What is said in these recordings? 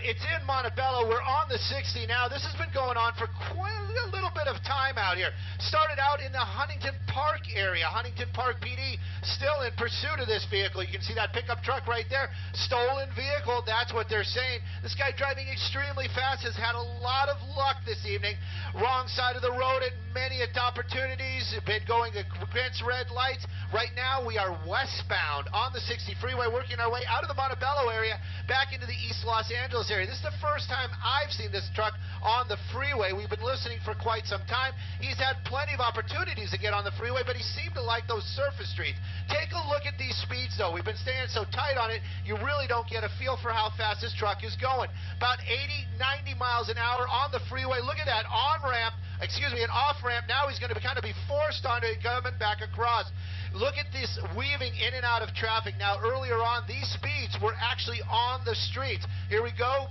It's in Montebello. We're on the 60 now. This has been going on for quite a little bit of time out here. Started out in the Huntington Park area. Huntington Park PD still in pursuit of this vehicle. You can see that pickup truck right there. Stolen vehicle, that's what they're saying. This guy driving extremely fast has had a lot of luck this evening. Wrong side of the road at many opportunities. Been going against red lights. Right now we are westbound on the 60 freeway, working our way out of the Montebello area back into the East Los Angeles area. This is the first time I've seen this truck on the freeway. We've been listening for quite some time. He's had plenty of opportunities to get on the freeway, but he seemed to like those surface streets. Take a look at these speeds, though. We've been staying so tight on it, you really don't get a feel for how fast this truck is going. About 80, 90 miles an hour on the freeway. Look at that on-ramp, an off-ramp. Now he's going to kind of be forced onto it coming back across. Look at this weaving in and out of traffic. Now, earlier on, these speeds were actually on the streets. Here we go.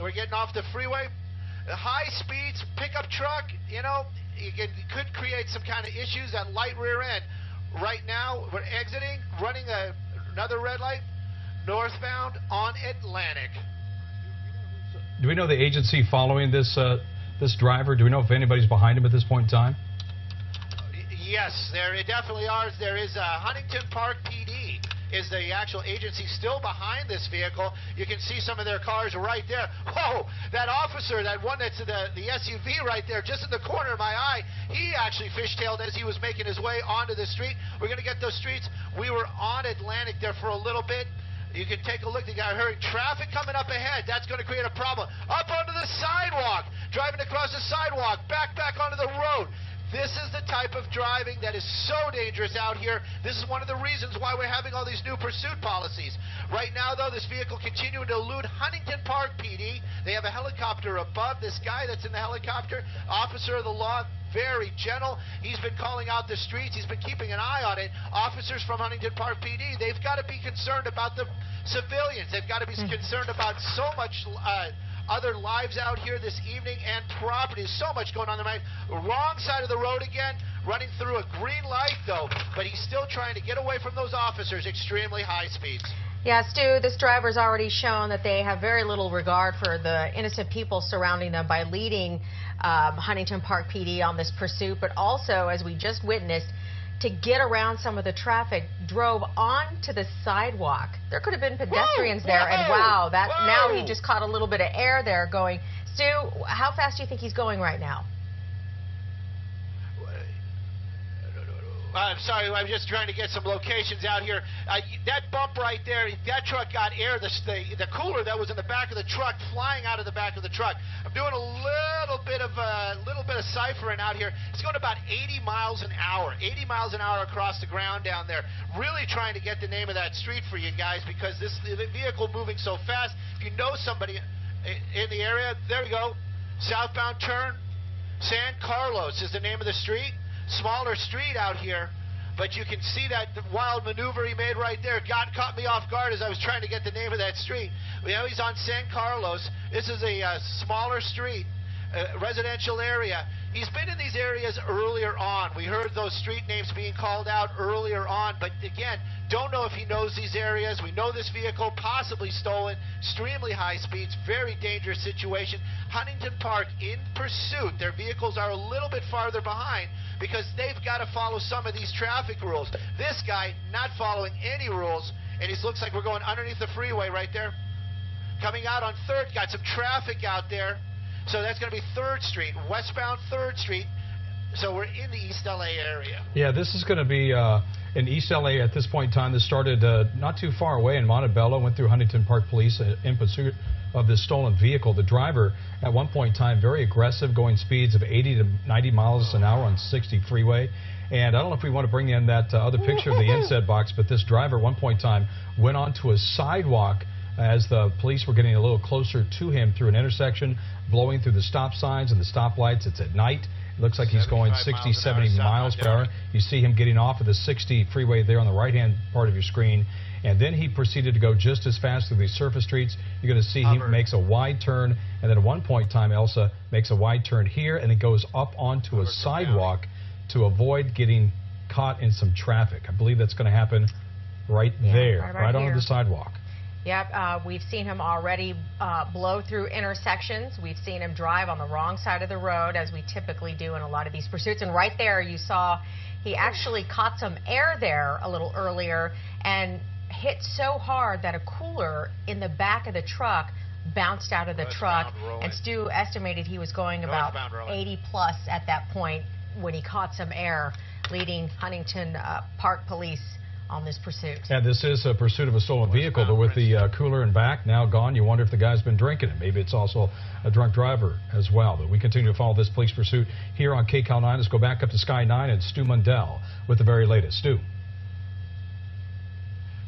We're getting off the freeway. High speeds, pickup truck, you know, could create some kind of issues. That light rear end. Right now, we're exiting, running another red light, northbound on Atlantic. Do we know the agency following this driver? Do we know if anybody's behind him at this point in time? Yes, there definitely are. There is Huntington Park PD is the actual agency still behind this vehicle. You can see some of their cars right there. Whoa, that officer, that one that's the SUV right there, just in the corner of my eye, he actually fishtailed as he was making his way onto the street. We're going to get those streets. We were on Atlantic there for a little bit. You can take a look. You got heard traffic coming up ahead. That's going to create a problem. Up onto the sidewalk, driving across the sidewalk, back onto the road. This is the type of driving that is so dangerous out here. This is one of the reasons why we're having all these new pursuit policies. Right now, though, this vehicle continuing to elude Huntington Park PD. They have a helicopter above this guy that's in the helicopter. Officer of the law, very gentle. He's been calling out the streets. He's been keeping an eye on it. Officers from Huntington Park PD, they've got to be concerned about the civilians. They've got to be concerned about so much other lives out here this evening and property. So much going on tonight. Wrong side of the road again, running through a green light, though, but he's still trying to get away from those officers. Extremely high speeds. Yeah, Stu, this driver's already shown that they have very little regard for the innocent people surrounding them by leading Huntington Park PD on this pursuit, but also, as we just witnessed, to get around some of the traffic, drove onto the sidewalk. There could have been pedestrians there, and wow, now he just caught a little bit of air there going. Stu, how fast do you think he's going right now? I'm sorry, I'm just trying to get some locations out here. That bump right there, that truck got air. The cooler that was in the back of the truck flying out of the back of the truck. I'm doing a little bit of ciphering out here. It's going about 80 miles an hour. 80 miles an hour across the ground down there. Really trying to get the name of that street for you guys because the vehicle moving so fast. If you know somebody in the area, there you go. Southbound turn. San Carlos is the name of the street. Smaller street out here, but you can see that wild maneuver he made right there. Caught me off guard as I was trying to get the name of that street. You know, he's on San Carlos. This is a smaller street, residential area. He's been in these areas earlier on. We heard those street names being called out earlier on, but again, don't know if he knows these areas. We know this vehicle possibly stolen, extremely high speeds, very dangerous situation. Huntington Park in pursuit. Their vehicles are a little bit farther behind because they've got to follow some of these traffic rules. This guy not following any rules, and he looks like we're going underneath the freeway right there. Coming out on 3rd, got some traffic out there. So that's going to be 3rd Street, westbound 3rd Street. So we're in the East LA area. Yeah, this is going to be in East LA at this point in time. This started not too far away in Montebello, went through Huntington Park Police in pursuit of this stolen vehicle. The driver, at one point in time, very aggressive, going speeds of 80 to 90 miles an hour on 60 freeway. And I don't know if we want to bring in that other picture of the inset box, but this driver, at one point in time, went onto a sidewalk as the police were getting a little closer to him through an intersection, blowing through the stop signs and the stoplights. It's at night. It looks like he's going 60, 70 miles per hour. You see him getting off of the 60 freeway there on the right-hand part of your screen. And then he proceeded to go just as fast through these surface streets. You're going to see he makes a wide turn. And then at one point in time, Elsa makes a wide turn here, and it goes up onto a sidewalk to avoid getting caught in some traffic. I believe that's going to happen right there, right onto the sidewalk. Yep, we've seen him already blow through intersections. We've seen him drive on the wrong side of the road, as we typically do in a lot of these pursuits. And right there, you saw he actually caught some air there a little earlier and hit so hard that a cooler in the back of the truck bounced out of the truck. And Stu estimated he was going about 80 plus at that point when he caught some air, leading Huntington Park Police on this pursuit. And this is a pursuit of a stolen vehicle, but with the cooler in back now gone, you wonder if the guy's been drinking it. Maybe it's also a drunk driver as well. But we continue to follow this police pursuit here on KCAL 9. Let's go back up to Sky 9 and Stu Mundell with the very latest. Stu.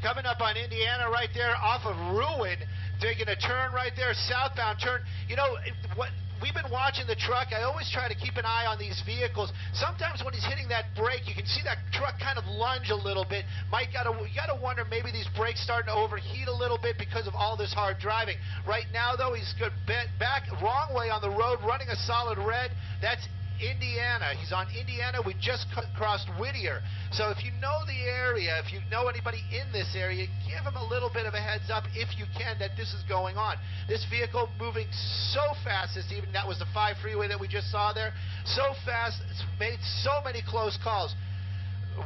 Coming up on Indiana right there off of Ruin, taking a turn right there, southbound turn. You know, what we've been watching the truck. I always try to keep an eye on these vehicles. Sometimes when he's hitting that brake, you can see that truck kind of lunge a little bit. You gotta wonder, maybe these brakes starting to overheat a little bit because of all this hard driving. Right now, though, he's good back wrong way on the road, running a solid red. That's Indiana. He's on Indiana. We just crossed Whittier. So if you know the area, if you know anybody in this area, give him a little bit of a heads up if you can that this is going on. This vehicle moving so fast this evening. That was the 5 freeway that we just saw there. So fast. It's made so many close calls.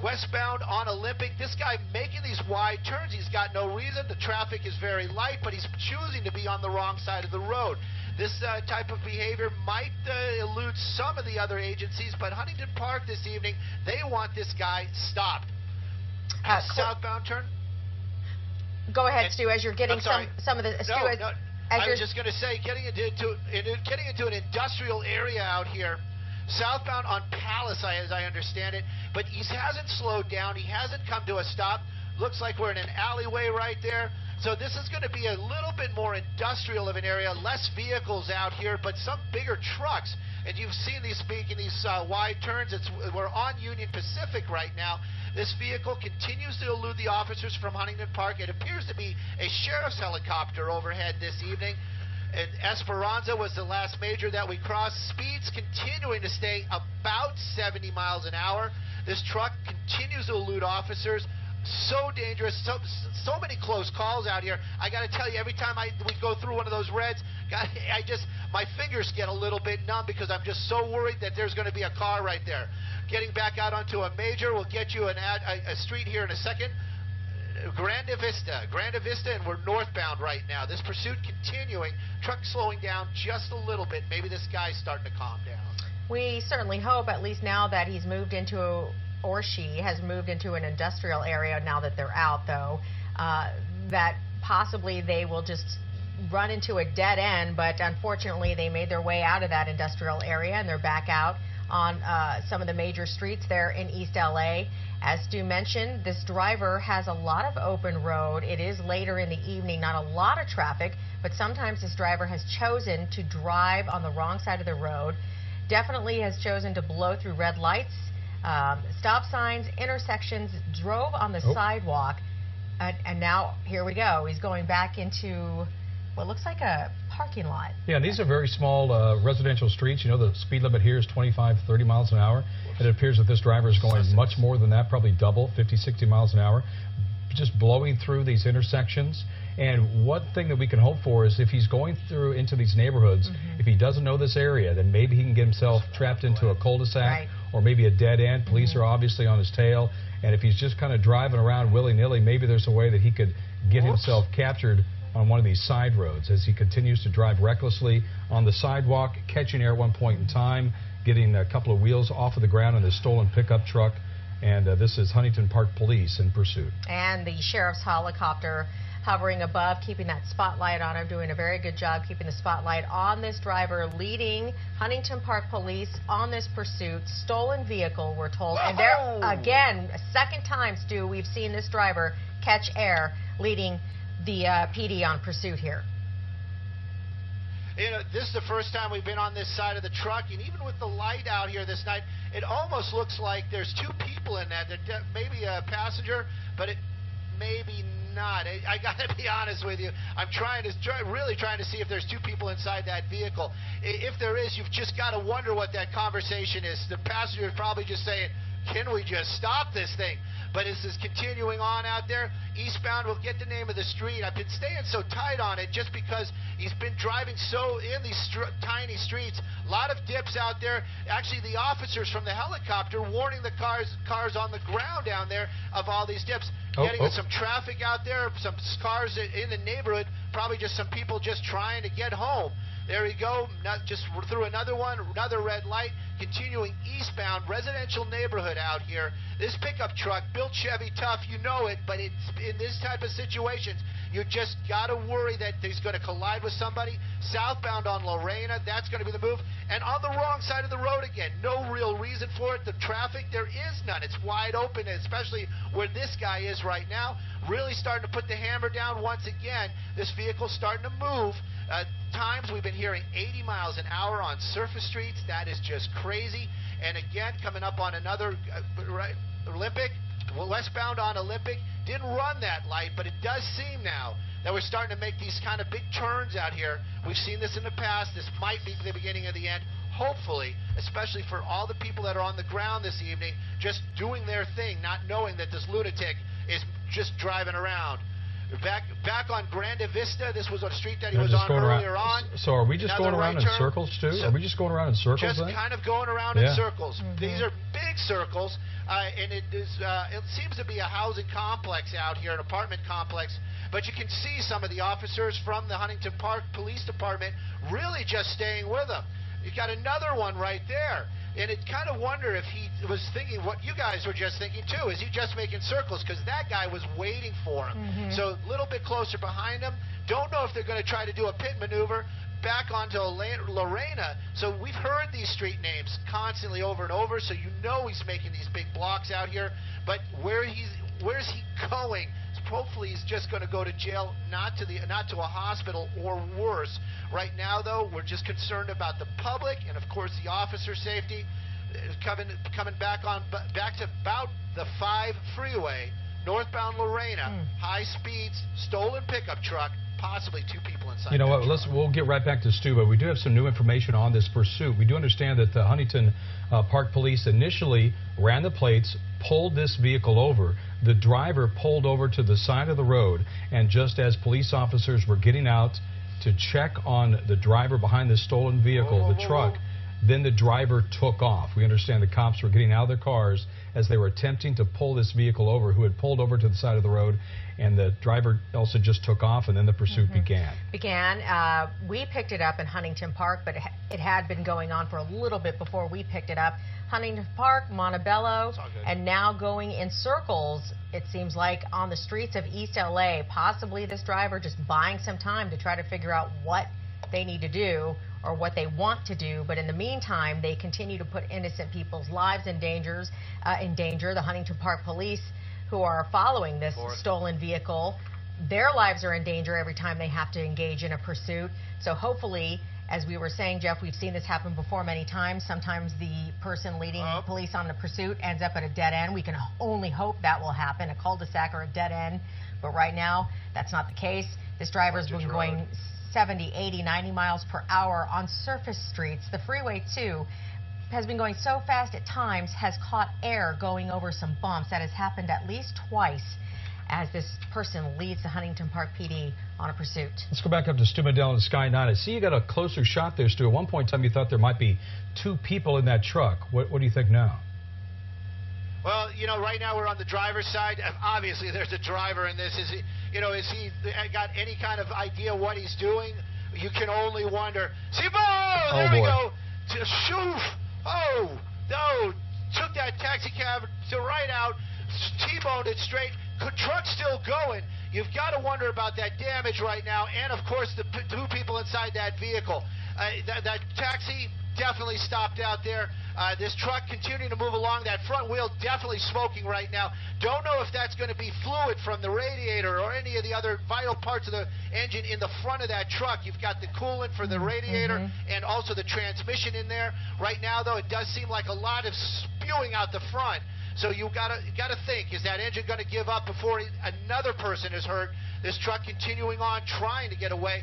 Westbound on Olympic, this guy making these wide turns, he's got no reason. The traffic is very light, but he's choosing to be on the wrong side of the road. This type of behavior might elude some of the other agencies, but Huntington Park this evening, they want this guy stopped. Southbound turn. Go ahead, Stu, as you're getting some of the... I was just going to say, getting into an industrial area out here, southbound on Palace, as I understand it, but he hasn't slowed down. He hasn't come to a stop. Looks like we're in an alleyway right there. So this is going to be a little bit more industrial of an area, less vehicles out here, but some bigger trucks. And you've seen these making these wide turns. We're on Union Pacific right now. This vehicle continues to elude the officers from Huntington Park. It appears to be a sheriff's helicopter overhead this evening. And Esperanza was the last major that we crossed. Speeds continuing to stay about 70 miles an hour. This truck continues to elude officers. So dangerous, so many close calls out here. I got to tell you, every time we go through one of those reds, my fingers get a little bit numb because I'm just so worried that there's going to be a car right there. Getting back out onto a major, we'll get you a street here in a second. Granda Vista, and we're northbound right now. This pursuit continuing, truck slowing down just a little bit. Maybe this guy's starting to calm down. We certainly hope, at least now that he's moved into or she has moved into an industrial area now that they're out, though, that possibly they will just run into a dead end, but unfortunately they made their way out of that industrial area and they're back out on some of the major streets there in East LA. As Stu mentioned, this driver has a lot of open road. It is later in the evening, not a lot of traffic, but sometimes this driver has chosen to drive on the wrong side of the road, definitely has chosen to blow through red lights, stop signs, intersections, drove on the sidewalk, and now here we go. He's going back into what looks like a parking lot. Yeah, these are very small residential streets. You know, the speed limit here is 25, 30 miles an hour. And it appears that this driver is going much more than that, probably double, 50, 60 miles an hour, just blowing through these intersections. And one thing that we can hope for is if he's going through into these neighborhoods, if he doesn't know this area, then maybe he can get himself trapped into a cul-de-sac or maybe a dead end. Police are obviously on his tail. And if he's just kind of driving around willy-nilly, maybe there's a way that he could get himself captured on one of these side roads as he continues to drive recklessly on the sidewalk, catching air at one point in time, getting a couple of wheels off of the ground in this stolen pickup truck. And this is Huntington Park Police in pursuit. And the sheriff's helicopter hovering above, keeping that spotlight on him, doing a very good job keeping the spotlight on this driver, leading Huntington Park Police on this pursuit. Stolen vehicle, we're told. And there, again, a second time, Stu, we've seen this driver catch air, leading the PD on pursuit here. You know, this is the first time we've been on this side of the truck, and even with the light out here this night, it almost looks like there's two people in that. Maybe a passenger, but it maybe not. I got to be honest with you. I'm really trying to see if there's two people inside that vehicle. If there is, you've just got to wonder what that conversation is. The passenger is probably just saying, can we just stop this thing? But this is continuing on out there. Eastbound, we'll get the name of the street. I've been staying so tight on it just because he's been driving so in these tiny streets. A lot of dips out there. Actually, the officers from the helicopter warning the cars on the ground down there of all these dips. Getting some traffic out there, some cars in the neighborhood, probably just some people just trying to get home. There we go, just through another one, another red light, continuing eastbound, residential neighborhood out here. This pickup truck, built Chevy tough, you know it, but it's in this type of situations, you just got to worry that he's going to collide with somebody. Southbound on Lorena, that's going to be the move. And on the wrong side of the road again, no real reason for it. The traffic, there is none. It's wide open, especially where this guy is right now. Really starting to put the hammer down once again. This vehicle's starting to move. Times we've been hearing 80 miles an hour on surface streets. That is just crazy. And again, coming up on another Olympic, westbound on Olympic, didn't run that light, but it does seem now that we're starting to make these kind of big turns out here. We've seen this in the past. This might be the beginning of the end. Hopefully, especially for all the people that are on the ground this evening, just doing their thing, not knowing that this lunatic is just driving around. Back on Grande Vista, this was a street that he was on earlier on. So are we just going around in circles, too? Are we just going around in circles just then? Kind of going around in circles. These are big circles, and it seems to be a housing complex out here, an apartment complex. But you can see some of the officers from the Huntington Park Police Department really just staying with them. You got another one right there. And it kind of wonder if he was thinking what you guys were just thinking too. Is he just making circles? Because that guy was waiting for him. So a little bit closer behind him. Don't know if they're going to try to do a pit maneuver back onto Lorena. So we've heard these street names constantly over and over. So you know he's making these big blocks out here. But where's he going? Hopefully he's just going to go to jail, not to a hospital or worse. Right now, though, we're just concerned about the public and, of course, the officer safety. Coming back to about the 5 freeway, northbound Lorena, high speeds, stolen pickup truck, possibly 2 people inside. You know what? We'll get right back to Stu, but we do have some new information on this pursuit. We do understand that the Huntington Park Police initially ran the plates, pulled this vehicle over. The driver pulled over to the side of the road, and just as police officers were getting out to check on the driver behind the stolen vehicle, the truck, then the driver took off. We understand the cops were getting out of their cars as they were attempting to pull this vehicle over, who had pulled over to the side of the road, and the driver also just took off, and then the pursuit began. We picked it up in Huntington Park, but it had been going on for a little bit before we picked it up. Huntington Park, Montebello, and now going in circles, it seems like, on the streets of East LA. Possibly this driver just buying some time to try to figure out what they need to do or what they want to do, but in the meantime, they continue to put innocent people's lives in danger. The Huntington Park Police, who are following this stolen vehicle, their lives are in danger every time they have to engage in a pursuit. So hopefully, as we were saying, Jeff, we've seen this happen before many times. Sometimes the person leading police on the pursuit ends up at a dead end. We can only hope that will happen, a cul-de-sac or a dead end. But right now, that's not the case. This driver's been going 70, 80, 90 miles per hour on surface streets. The freeway, too, has been going so fast at times, has caught air going over some bumps. That has happened at least twice as this person leads the Huntington Park PD on a pursuit. Let's go back up to Stu Medell and Sky 9. I see you got a closer shot there, Stu. At one point in time, you thought there might be 2 people in that truck. What do you think now? Well, you know, right now we're on the driver's side. Obviously, there's a driver in this. Is he got any kind of idea what he's doing? You can only wonder. See, there we go. Shoof. Oh, no. Took that taxi cab to right out, T-boned it straight. Truck's still going. You've got to wonder about that damage right now, and, of course, the 2 people inside that vehicle. That taxi definitely stopped out there. This truck continuing to move along. That front wheel definitely smoking right now. Don't know if that's going to be fluid from the radiator or any of the other vital parts of the engine in the front of that truck. You've got the coolant for the radiator and also the transmission in there. Right now, though, it does seem like a lot of spewing out the front. So you gotta think, is that engine going to give up before another person is hurt? This truck continuing on, trying to get away.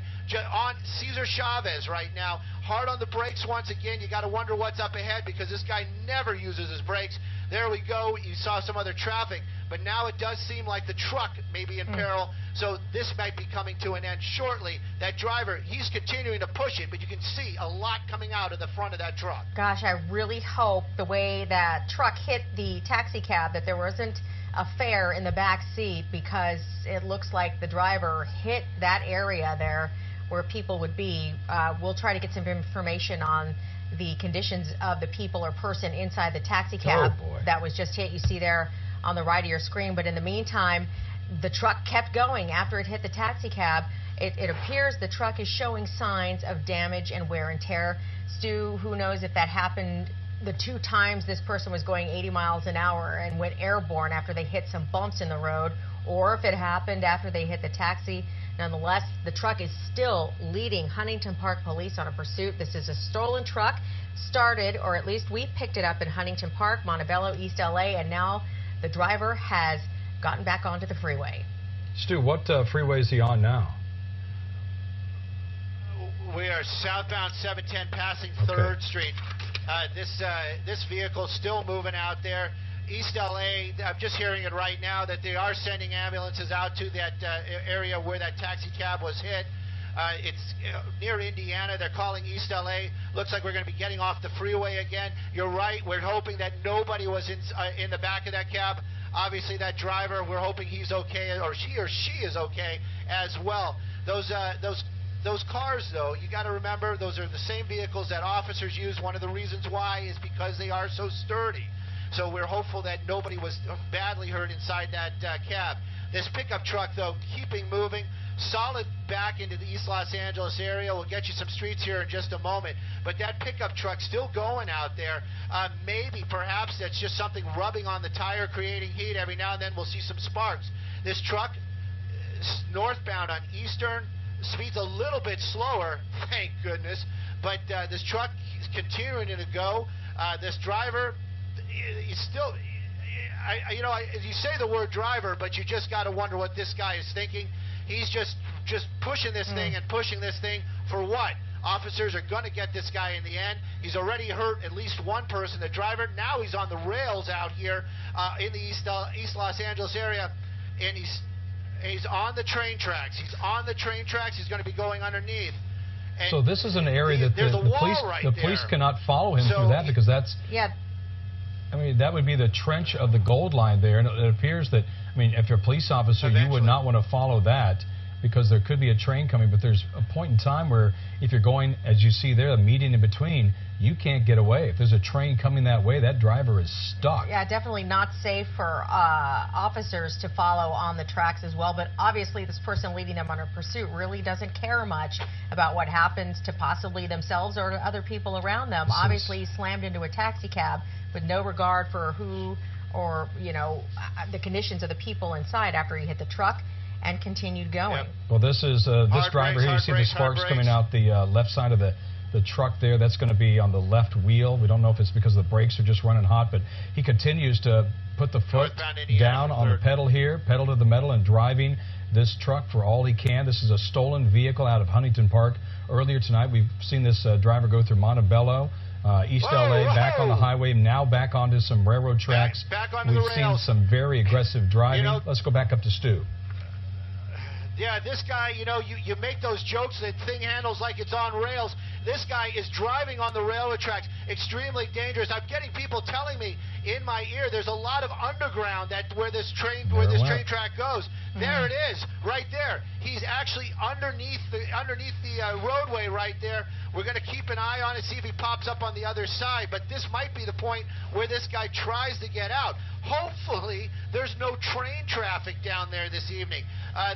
On Cesar Chavez right now, hard on the brakes once again. You got to wonder what's up ahead because this guy never uses his brakes. There we go. You saw some other traffic, but now it does seem like the truck may be in peril. So this might be coming to an end shortly. That driver, he's continuing to push it, but you can see a lot coming out of the front of that truck. Gosh, I really hope the way that truck hit the taxi cab that there wasn't a fare in the back seat, because it looks like the driver hit that area there where people would be. We'll try to get some information on the conditions of the people or person inside the taxi cab that was just hit. You see there on the right of your screen. But in the meantime, the truck kept going after it hit the taxi cab. It appears the truck is showing signs of damage and wear and tear. Stu, who knows if that happened the 2 times this person was going 80 miles an hour and went airborne after they hit some bumps in the road, or if it happened after they hit the taxi. Nonetheless, the truck is still leading Huntington Park Police on a pursuit. This is a stolen truck, started, or at least we picked it up in Huntington Park, Montebello, East LA, and now the driver has gotten back onto the freeway. Stu, what freeway is he on now? We are southbound 710 passing 3rd Street. This vehicle still moving out there. East LA, I'm just hearing it right now that they are sending ambulances out to that area where that taxi cab was hit. It's near Indiana. They're calling East LA. Looks like we're going to be getting off the freeway again. You're right. We're hoping that nobody was in the back of that cab. Obviously, that driver, we're hoping he's okay, or she is okay as well. Those cars, though, you got to remember, those are the same vehicles that officers use. One of the reasons why is because they are so sturdy. So we're hopeful that nobody was badly hurt inside that cab. This pickup truck, though, keeping moving, solid back into the East Los Angeles area. We'll get you some streets here in just a moment. But that pickup truck still going out there. Maybe, perhaps, that's just something rubbing on the tire, creating heat. Every now and then we'll see some sparks. This truck, northbound on Eastern, speeds a little bit slower, thank goodness. But this truck is continuing to go. This driver, he's still, you say the word driver, but you just got to wonder what this guy is thinking. He's just pushing this thing and pushing this thing for what? Officers are going to get this guy in the end. He's already hurt at least one person, the driver. Now he's on the rails out here in the East Los Angeles area, and he's on the train tracks. He's on the train tracks. He's going to be going underneath. And so this is an area that the police cannot follow him through that, because that's... Yeah. I mean, that would be the trench of the gold line there, and it appears that, I mean, if you're a police officer, you would not want to follow that, because there could be a train coming, but there's a point in time where if you're going, as you see there, a median in between, you can't get away. If there's a train coming that way, that driver is stuck. Yeah, definitely not safe for officers to follow on the tracks as well, but obviously this person leading them on a pursuit really doesn't care much about what happens to possibly themselves or to other people around them. Obviously, he slammed into a taxi cab with no regard for who or, the conditions of the people inside after he hit the truck, and continued going. Yep. Well, this is this driver here. You see the sparks coming out the left side of the truck there. That's going to be on the left wheel. We don't know if it's because the brakes are just running hot, but he continues to put the foot down on the pedal here, pedal to the metal, and driving this truck for all he can. This is a stolen vehicle out of Huntington Park. Earlier tonight, we've seen this driver go through Montebello, East LA, back on the highway, now back onto some railroad tracks. Back onto We've the rails. seen some very aggressive driving. Let's go back up to Stu. Yeah, this guy, you make those jokes that thing handles like it's on rails. This guy is driving on the railroad tracks, extremely dangerous. I'm getting people telling me in my ear there's a lot of underground where this train track goes. There it is, right there. He's actually underneath the roadway right there. We're going to keep an eye on it, see if he pops up on the other side. But this might be the point where this guy tries to get out. Hopefully, there's no train traffic down there this evening.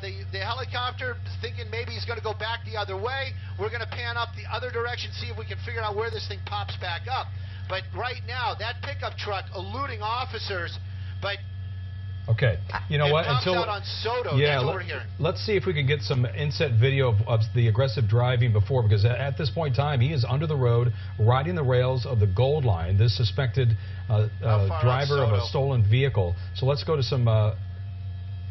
The helicopter is thinking maybe he's going to go back the other way. We're going to pan up the other direction, see if we can figure out where this thing pops back up. But right now, that pickup truck eluding officers, but Okay, you know what? Until out on Soto, yeah, that's what we're hearing. Let's see if we can get some inset video of the aggressive driving before, because at this point in time, he is under the road, riding the rails of the Gold Line, this suspected driver of a stolen vehicle. So let's go to some...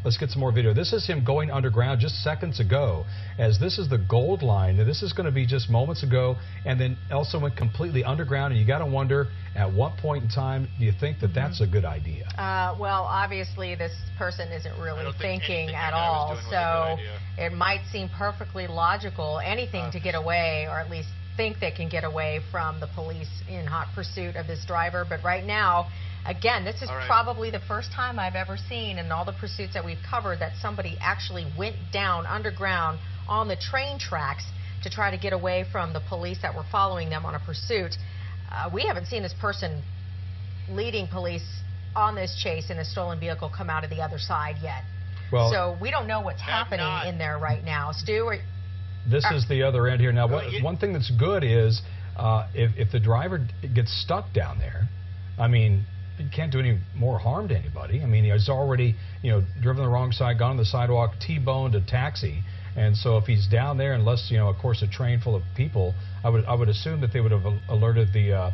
let's get some more video. This is him going underground just seconds ago, as this is the Gold Line. Now, this is going to be just moments ago, and then also went completely underground, and you got to wonder, at what point in time do you think that that's a good idea? Well, obviously, this person isn't really thinking at all, so it might seem perfectly logical, anything to get away, or at least think they can get away from the police in hot pursuit of this driver. But right now, again, this is probably the first time I've ever seen in all the pursuits that we've covered that somebody actually went down underground on the train tracks to try to get away from the police that were following them on a pursuit. We haven't seen this person leading police on this chase in a stolen vehicle come out of the other side yet. Well, so we don't know what's happening in there right now. Stu, this is the other end here. Now, one thing that's good is if the driver gets stuck down there, I mean, he can't do any more harm to anybody. I mean, he's already, driven the wrong side, gone on the sidewalk, T-boned a taxi. And so if he's down there, unless, of course, a train full of people, I would assume that they would have alerted the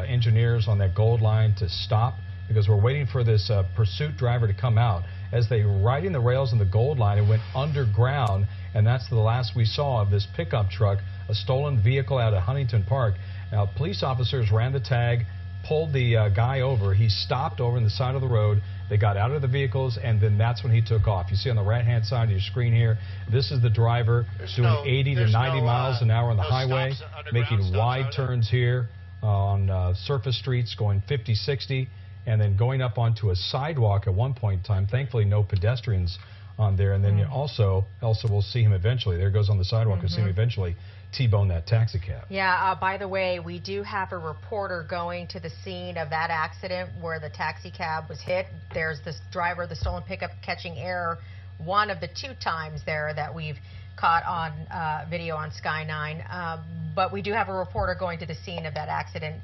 engineers on that Gold Line to stop, because we're waiting for this pursuit driver to come out. As they were riding the rails in the Gold Line, it went underground, and that's the last we saw of this pickup truck, a stolen vehicle out of Huntington Park. Now, police officers ran the tag, pulled the guy over. He stopped over on the side of the road. They got out of the vehicles, and then that's when he took off. You see on the right-hand side of your screen here, this is the driver doing 80 to 90 miles an hour on the highway, making wide turns here on surface streets, going 50, 60, and then going up onto a sidewalk at one point in time. Thankfully, no pedestrians on there. And then you also we'll see him eventually. There goes on the sidewalk. We'll see him eventually T-bone that taxi cab. Yeah, by the way, we do have a reporter going to the scene of that accident where the taxi cab was hit. There's this driver, the stolen pickup, catching error one of the 2 times there that we've caught on video on Sky 9. But we do have a reporter going to the scene of that accident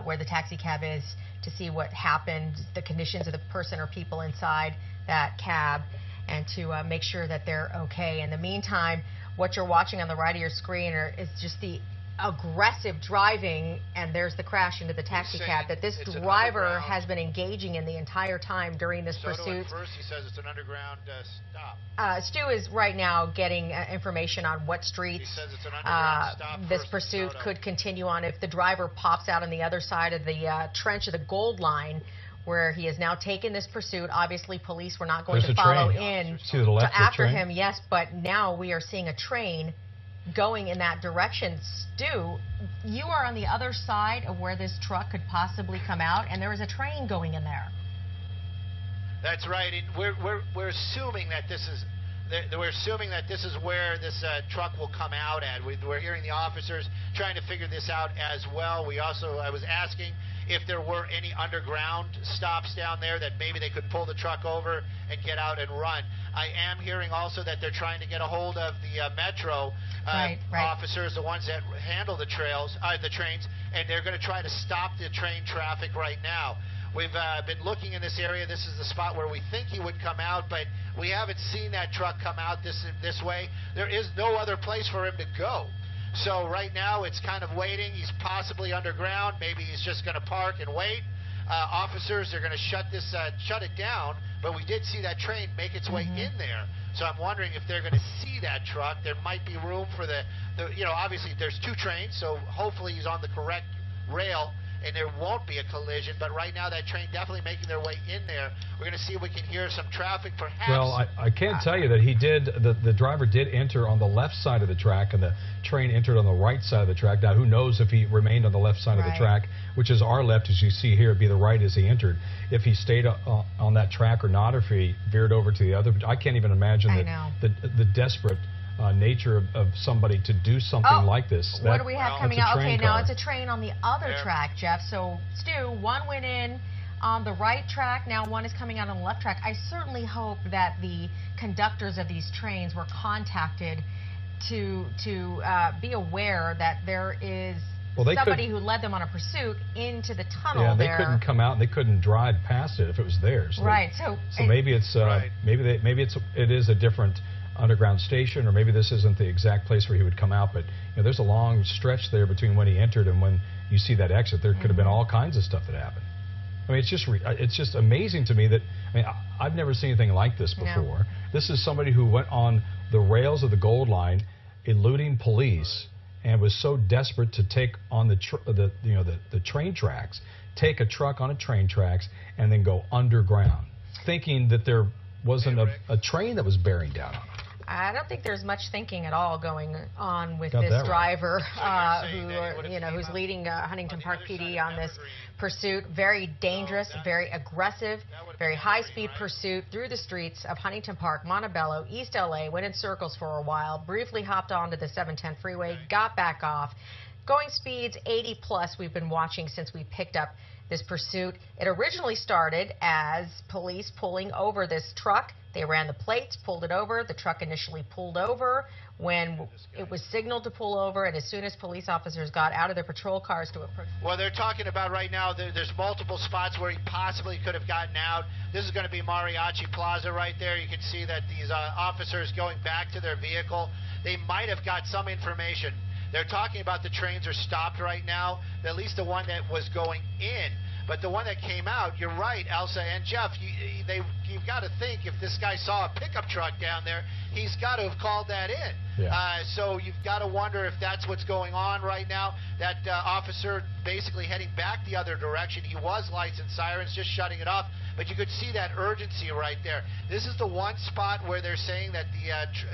where the taxi cab is, to see what happened, the conditions of the person or people inside that cab, and to make sure that they're okay. In the meantime, what you're watching on the right of your screen is just the aggressive driving, and there's the crash into the taxi cab that this driver has been engaging in the entire time during this pursuit. First he says it's an underground stop. Stu is right now getting information on what streets this pursuit could continue on. If the driver pops out on the other side of the trench of the Gold Line, where he has now taken this pursuit. Obviously, police were not going to follow in after him. Yes, but now we are seeing a train going in that direction. Stu, you are on the other side of where this truck could possibly come out, and there is a train going in there. That's right. And we're assuming that this is. We're assuming that this is where this truck will come out at. We're hearing the officers trying to figure this out as well. I was asking if there were any underground stops down there that maybe they could pull the truck over and get out and run. I am hearing also that they're trying to get a hold of the Metro officers, the ones that handle the trains, and they're going to try to stop the train traffic right now. We've been looking in this area. This is the spot where we think he would come out, but we haven't seen that truck come out this way. There is no other place for him to go. So right now it's kind of waiting. He's possibly underground. Maybe he's just going to park and wait. Officers are going to shut it down, but we did see that train make its way in there. So I'm wondering if they're going to see that truck. There might be room for obviously there's 2 trains, so hopefully he's on the correct rail and there won't be a collision. But right now that train definitely making their way in there. We're going to see if we can hear some traffic perhaps. Well, I can tell you that he did, the driver did enter on the left side of the track, and the train entered on the right side of the track. Now, who knows if he remained on the left side of the track, which is our left, as you see here, it'd be the right as he entered. If he stayed on that track or not, or if he veered over to the other. I can't even imagine the desperate nature of somebody to do something like this. What do we have coming out? Okay, now it's a train on the other track, Jeff. So, Stu, one went in on the right track, now one is coming out on the left track. I certainly hope that the conductors of these trains were contacted to be aware that there is somebody who led them on a pursuit into the tunnel. Yeah, they couldn't come out and they couldn't drive past it if it was theirs. Right. So maybe it's it is a different underground station, or maybe this isn't the exact place where he would come out. But there's a long stretch there between when he entered and when you see that exit. There could have been all kinds of stuff that happened. I mean, it's just amazing to me that I've never seen anything like this before. No. This is somebody who went on the rails of the Gold Line, eluding police, and was so desperate to take on the train tracks, take a truck on a train tracks, and then go underground, thinking that there wasn't a train that was bearing down on him. I don't think there's much thinking at all going on with this driver who's leading Huntington Park PD on this pursuit. Very dangerous, very aggressive, very high-speed pursuit through the streets of Huntington Park, Montebello, East LA, went in circles for a while, briefly hopped onto the 710 freeway, got back off. Going speeds 80 plus we've been watching since we picked up this pursuit. It originally started as police pulling over this truck. They ran the plates, pulled it over. The truck initially pulled over when it was signaled to pull over, and as soon as police officers got out of their patrol cars to approach. Well, they're talking about right now there's multiple spots where he possibly could have gotten out. This is going to be Mariachi Plaza right there. You can see that these officers going back to their vehicle. They might have got some information. They're talking about the trains are stopped right now, at least the one that was going in. But the one that came out, you're right, Elsa and Jeff, you've got to think if this guy saw a pickup truck down there, he's got to have called that in. Yeah. So you've got to wonder if that's what's going on right now. That officer basically heading back the other direction. He was lights and sirens, just shutting it off. But you could see that urgency right there. This is the one spot where they're saying that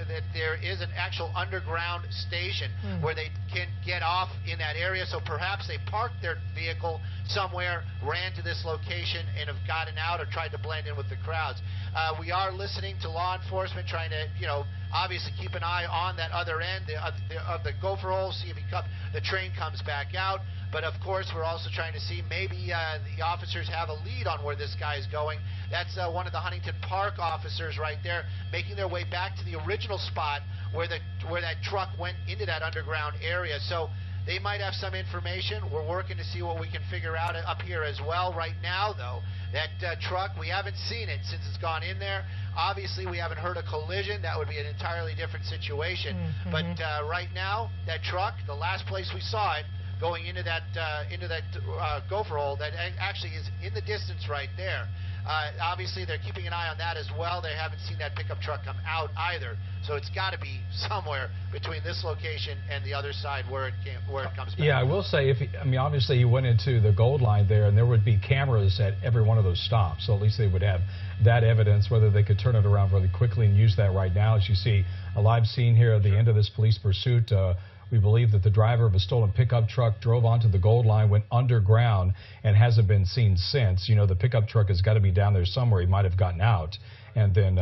that there is an actual underground station where they can get off in that area. So perhaps they parked their vehicle somewhere, ran to this location, and have gotten out or tried to blend in with the crowds. We are listening to law enforcement, trying to, obviously keep an eye on that other end of the gopher hole, see if the train comes back out. But of course, we're also trying to see maybe the officers have a lead on where this guy is going. That's one of the Huntington Park officers right there, making their way back to the original spot where that truck went into that underground area. So they might have some information. We're working to see what we can figure out up here as well. Right now, though, that truck, we haven't seen it since it's gone in there. Obviously, we haven't heard a collision. That would be an entirely different situation. But right now, that truck, the last place we saw it, going into that gopher hole, that actually is in the distance right there. Obviously, they're keeping an eye on that as well. They haven't seen that pickup truck come out either. So it's got to be somewhere between this location and the other side where it comes back. Yeah, I will say, obviously he went into the Gold Line there, and there would be cameras at every one of those stops. So at least they would have that evidence, whether they could turn it around really quickly and use that right now. As you see, a live scene here at the end of this police pursuit. We believe that the driver of a stolen pickup truck drove onto the Gold Line, went underground, and hasn't been seen since. The pickup truck has got to be down there somewhere. He might have gotten out and then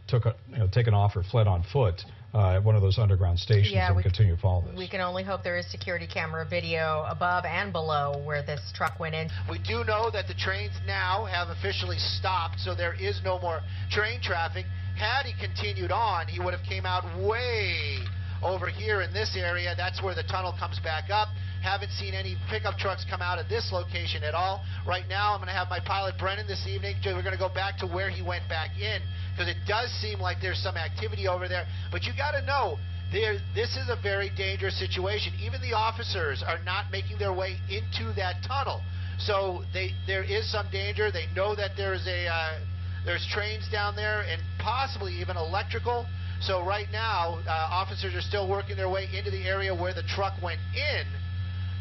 taken off or fled on foot at one of those underground stations, and continue to follow this. We can only hope there is security camera video above and below where this truck went in. We do know that the trains now have officially stopped, so there is no more train traffic. Had he continued on, he would have came out way over here in this area. That's where the tunnel comes back up. Haven't seen any pickup trucks come out of this location at all. Right now, I'm going to have my pilot Brennan this evening. We're going to go back to where he went back in, because it does seem like there's some activity over there. But you got to know, this is a very dangerous situation. Even the officers are not making their way into that tunnel. So there is some danger. They know that there's trains down there and possibly even electrical. So right now, officers are still working their way into the area where the truck went in,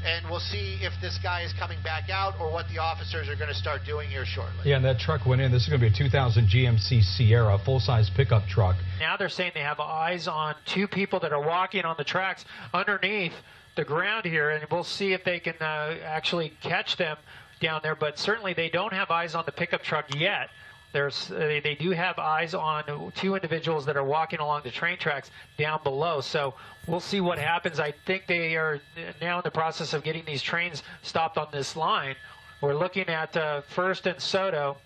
and we'll see if this guy is coming back out or what the officers are going to start doing here shortly. Yeah, and that truck went in. This is going to be a 2000 GMC Sierra, full-size pickup truck. Now they're saying they have eyes on two people that are walking on the tracks underneath the ground here, and we'll see if they can actually catch them down there. But certainly they don't have eyes on the pickup truck yet. They do have eyes on two individuals that are walking along the train tracks down below. So we'll see what happens. I think they are now in the process of getting these trains stopped on this line. We're looking at First and Soto.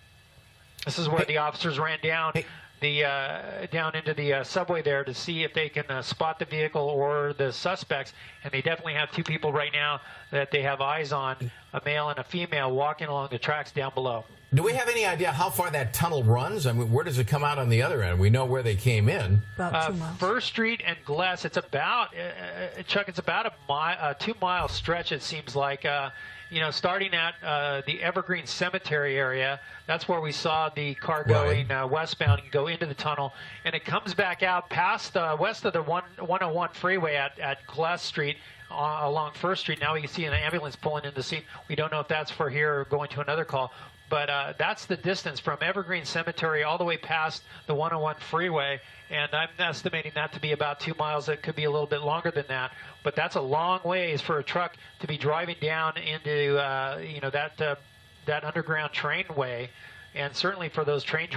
This is where the officers ran down down into the subway there to see if they can spot the vehicle or the suspects. And they definitely have two people right now that they have eyes on, a male and a female, walking along the tracks down below. Do we have any idea how far that tunnel runs? I mean, where does it come out on the other end? We know where they came in. About 2 miles. First Street and Glass, it's about, Chuck, it's about a 2-mile stretch, it seems like. You know, starting at the Evergreen Cemetery area, that's where we saw the car going westbound and go into the tunnel. And it comes back out past west of the 101 freeway at Glass Street along First Street. Now we can see an ambulance pulling in the scene. We don't know if that's for here or going to another call. But that's the distance from Evergreen Cemetery all the way past the 101 freeway. And I'm estimating that to be about 2 miles. It could be a little bit longer than that. But that's a long ways for a truck to be driving down into, you know, that underground trainway. And certainly for those train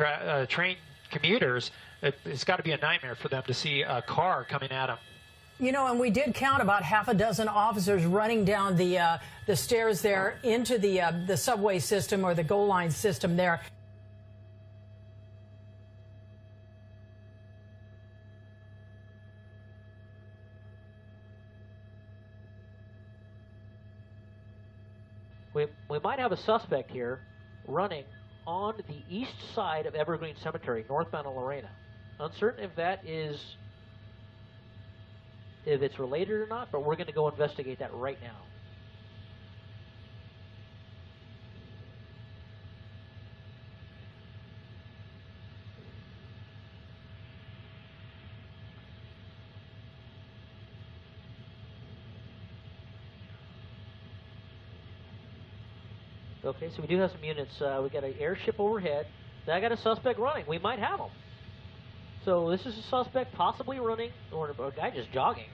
commuters, it's got to be a nightmare for them to see a car coming at them. You know, and we did count about half a dozen officers running down the stairs there into the subway system or the GO line system there. We might have a suspect here running on the east side of Evergreen Cemetery, northbound of Lorena. Uncertain if that is, if it's related or not, but we're going to go investigate that right now. Okay, so we do have some units. We got an airship overhead. I got a suspect running. We might have him. So this is a suspect possibly running, or a guy just jogging.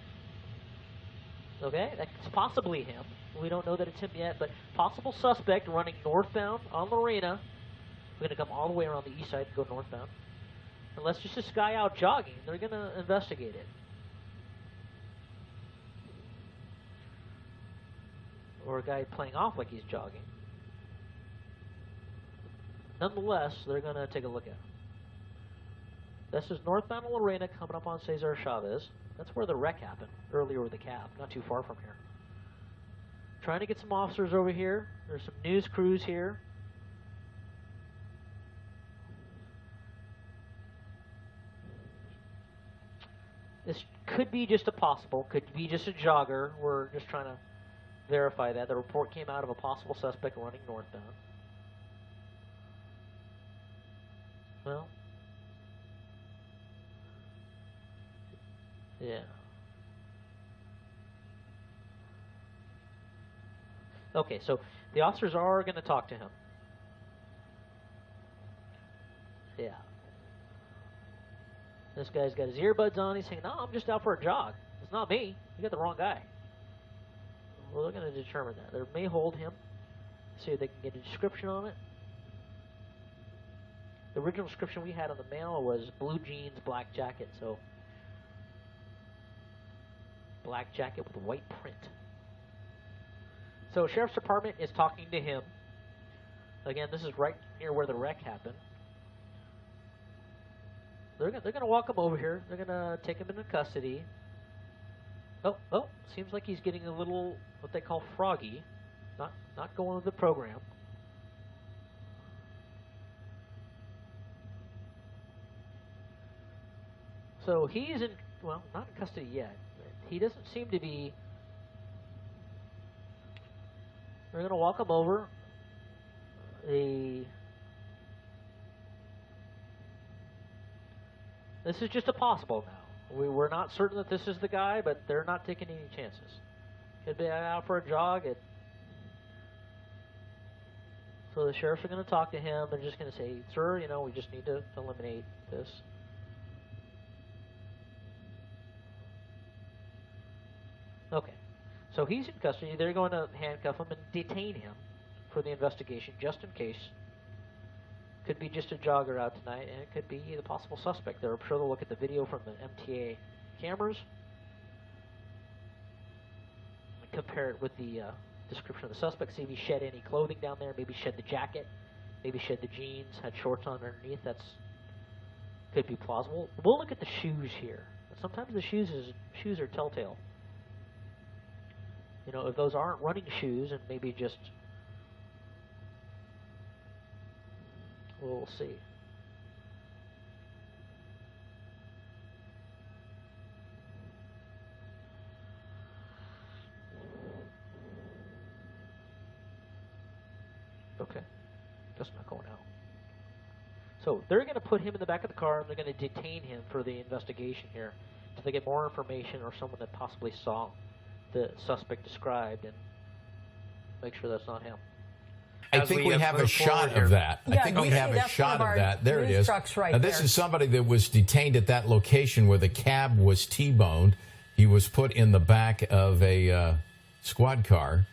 Okay, that's possibly him. We don't know that it's him yet, but possible suspect running northbound on Lorena. We're going to come all the way around the east side and go northbound. Unless it's just this guy out jogging, they're going to investigate it. Or a guy playing off like he's jogging. Nonetheless, they're going to take a look at him. This is northbound of Lorena coming up on Cesar Chavez. That's where the wreck happened, earlier with the cab, not too far from here. Trying to get some officers over here. There's some news crews here. This could be just a possible, could be just a jogger. We're just trying to verify that. The report came out of a possible suspect running northbound. Well, yeah. Okay, so the officers are going to talk to him. Yeah. This guy's got his earbuds on. He's saying, no, I'm just out for a jog. It's not me. You got the wrong guy. Well, they're going to determine that. They may hold him, see if they can get a description on it. The original description we had on the mail was blue jeans, black jacket, so black jacket with white print. So Sheriff's Department is talking to him. Again, this is right near where the wreck happened. They're going to walk him over here. They're going to take him into custody. Oh, seems like he's getting a little, what they call froggy. Not going with the program. So he's in, well, not in custody yet. He doesn't seem to be. We're going to walk him over. This is just a possible now. We're not certain that this is the guy, but they're not taking any chances. Could be out for a jog. So the sheriffs are going to talk to him. They're just going to say, sir, you know, we just need to eliminate this. Okay, so he's in custody. They're going to handcuff him and detain him for the investigation, just in case. Could be just a jogger out tonight, and it could be the possible suspect. I'm sure they'll look at the video from the MTA cameras and compare it with the description of the suspect, see if he shed any clothing down there, maybe shed the jacket, maybe shed the jeans, had shorts on underneath. That's could be plausible. We'll look at the shoes here. Sometimes the shoes are telltale. You know, if those aren't running shoes and maybe just, we'll see. Okay, just not going out. So they're going to put him in the back of the car and they're going to detain him for the investigation here until they get more information or someone that possibly saw the suspect described and make sure that's not him. I think we have a shot of that. I think we have a shot of that. There it is. Now, this is somebody that was detained at that location where the cab was T-boned. He was put in the back of a squad car.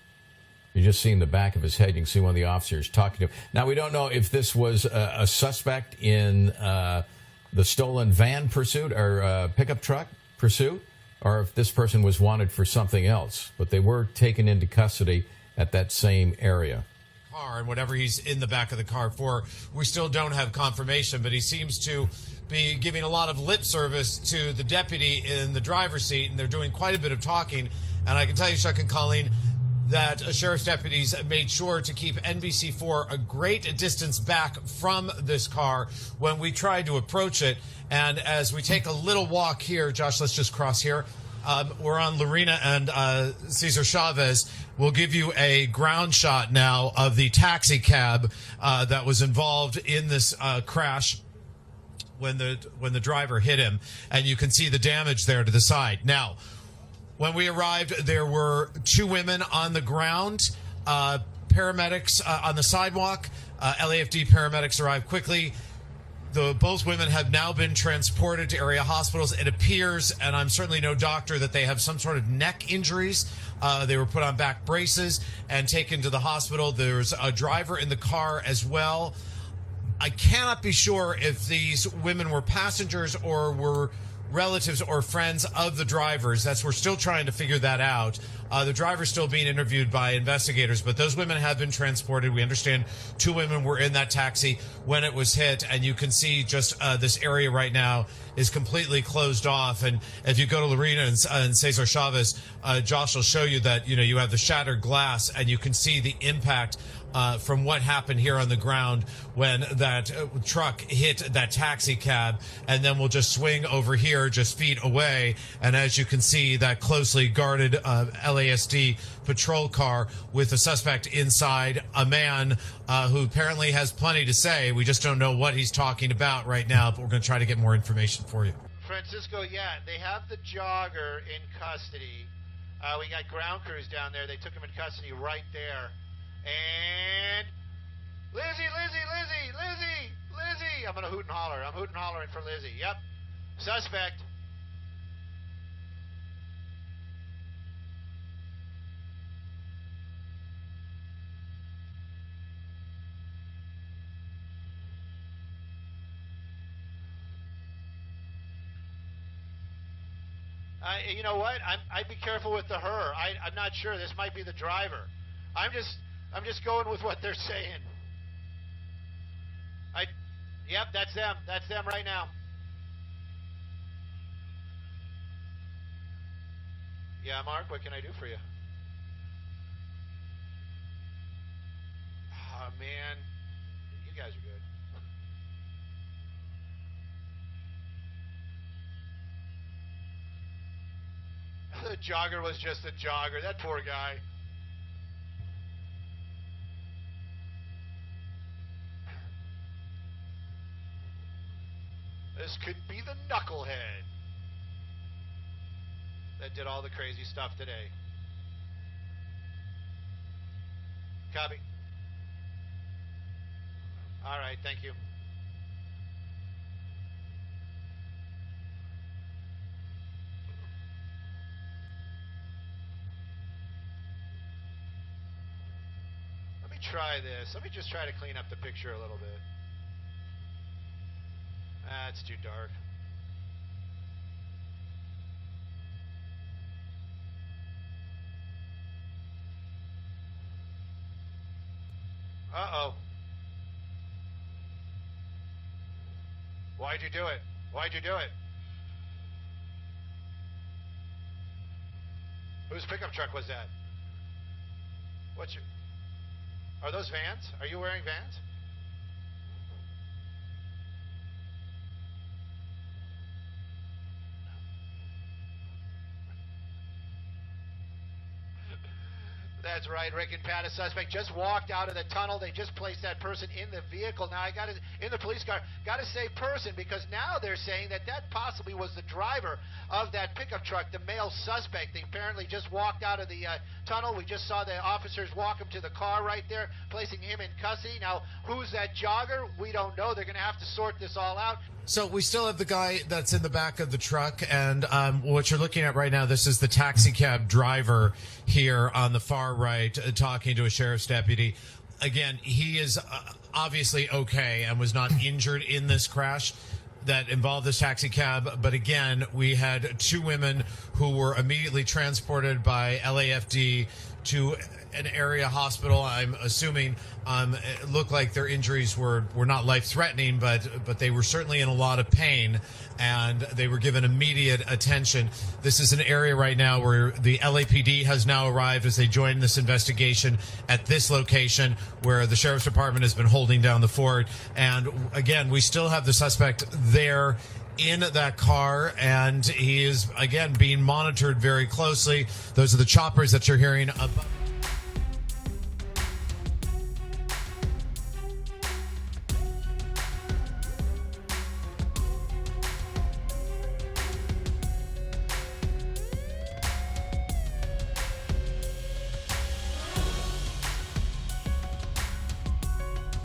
You're just seeing the back of his head. You can see one of the officers talking to him. Now, we don't know if this was a suspect in the stolen van pursuit or pickup truck pursuit, or if this person was wanted for something else. But they were taken into custody at that same area. And whatever he's in the back of the car for, we still don't have confirmation, but he seems to be giving a lot of lip service to the deputy in the driver's seat, and they're doing quite a bit of talking. And I can tell you, Chuck and Colleen, that sheriff's deputies made sure to keep NBC4 a great distance back from this car when we tried to approach it. And as we take a little walk here, Josh, let's just cross here. We're on Lorena and Cesar Chavez. We'll give you a ground shot now of the taxi cab that was involved in this crash when the driver hit him, and you can see the damage there to the side. Now, when we arrived, there were 2 women on the ground, paramedics on the sidewalk. LAFD paramedics arrived quickly. Both women have now been transported to area hospitals. It appears, and I'm certainly no doctor, that they have some sort of neck injuries. They were put on back braces and taken to the hospital. There's a driver in the car as well. I cannot be sure if these women were passengers or were relatives or friends of the drivers. We're still trying to figure that out. The driver's still being interviewed by investigators, but those women have been transported. We understand 2 women were in that taxi when it was hit, and you can see just this area right now is completely closed off. And if you go to Lorena and Cesar Chavez, Josh will show you that, you know, you have the shattered glass, and you can see the impact from what happened here on the ground when that truck hit that taxi cab. And then we'll just swing over here just feet away, and as you can see, that closely guarded LASD patrol car with a suspect inside, a man who apparently has plenty to say. We just don't know what he's talking about right now, but we're going to try to get more information for you. Francisco, yeah, they have the jogger in custody. We got ground crews down there. They took him in custody right there. And Lizzie! I'm going to hoot and holler. I'm hooting and hollering for Lizzie. Yep. Suspect. You know what? I'd be careful with the her. I'm not sure. This might be the driver. I'm just going with what they're saying. Yep, that's them. That's them right now. Yeah, Mark, what can I do for you? Oh, man. You guys are good. The jogger was just a jogger. That poor guy. This could be the knucklehead that did all the crazy stuff today. Copy. All right, thank you. Let me try this. Let me just try to clean up the picture a little bit. It's too dark. Uh-oh. Why'd you do it? Why'd you do it? Whose pickup truck was that? Are those Vans? Are you wearing Vans? That's right, Rick and Pat. A suspect just walked out of the tunnel. They just placed that person in the vehicle. Now, in the police car. Got to say person, because now they're saying that possibly was the driver of that pickup truck, the male suspect. They apparently just walked out of the tunnel. We just saw the officers walk him to the car right there, placing him in custody. Now, who's that jogger? We don't know. They're going to have to sort this all out. So we still have the guy that's in the back of the truck, and what you're looking at right now, this is the taxi cab driver here on the far right talking to a sheriff's deputy. Again, he is obviously okay and was not injured in this crash that involved this taxi cab. But again, we had two women who were immediately transported by LAFD to an area hospital. I'm assuming it looked like their injuries were not life-threatening, but they were certainly in a lot of pain, and they were given immediate attention. This is an area right now where the LAPD has now arrived as they join this investigation at this location where the Sheriff's Department has been holding down the fort. And again, we still have the suspect there in that car, and he is, again, being monitored very closely. Those are the choppers that you're hearing above.